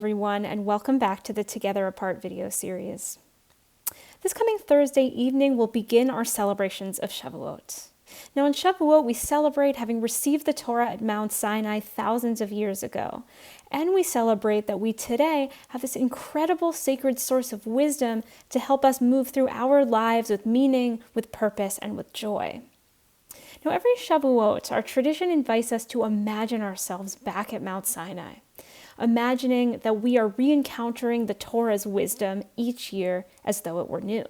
Everyone, and welcome back to the Together Apart video series. This coming Thursday evening will begin our celebrations of Shavuot. Now on Shavuot, we celebrate having received the Torah at Mount Sinai thousands of years ago. And we celebrate that we today have this incredible sacred source of wisdom to help us move through our lives with meaning, with purpose, and with joy. Now every Shavuot, our tradition invites us to imagine ourselves back at Mount Sinai, imagining that we are re-encountering the Torah's wisdom each year as though it were new.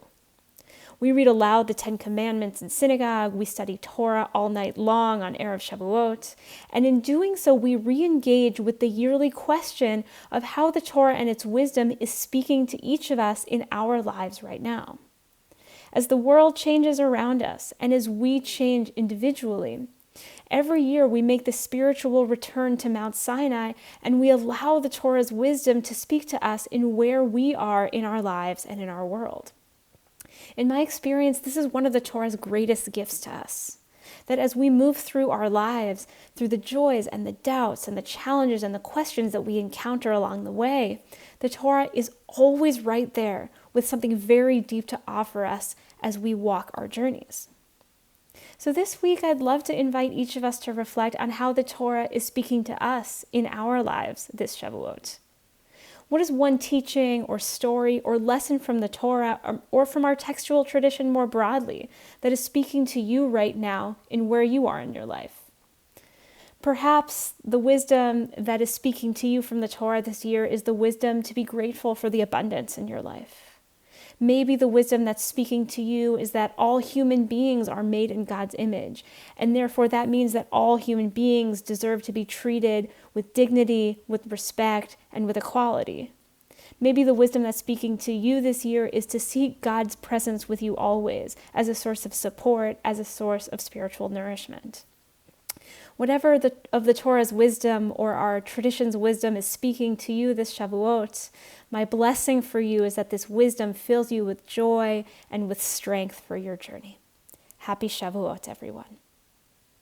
We read aloud the Ten Commandments in synagogue, we study Torah all night long on Erev Shavuot, and in doing so we re-engage with the yearly question of how the Torah and its wisdom is speaking to each of us in our lives right now. As the world changes around us, and as we change individually, every year we make the spiritual return to Mount Sinai, and we allow the Torah's wisdom to speak to us in where we are in our lives and in our world. In my experience, this is one of the Torah's greatest gifts to us. That as we move through our lives, through the joys and the doubts and the challenges and the questions that we encounter along the way, the Torah is always right there with something very deep to offer us as we walk our journeys. So this week, I'd love to invite each of us to reflect on how the Torah is speaking to us in our lives this Shavuot. What is one teaching or story or lesson from the Torah or from our textual tradition more broadly that is speaking to you right now in where you are in your life? Perhaps the wisdom that is speaking to you from the Torah this year is the wisdom to be grateful for the abundance in your life. Maybe the wisdom that's speaking to you is that all human beings are made in God's image, and therefore that means that all human beings deserve to be treated with dignity, with respect, and with equality. Maybe the wisdom that's speaking to you this year is to seek God's presence with you always as a source of support, as a source of spiritual nourishment. Whatever of the Torah's wisdom or our tradition's wisdom is speaking to you this Shavuot, my blessing for you is that this wisdom fills you with joy and with strength for your journey. Happy Shavuot, everyone.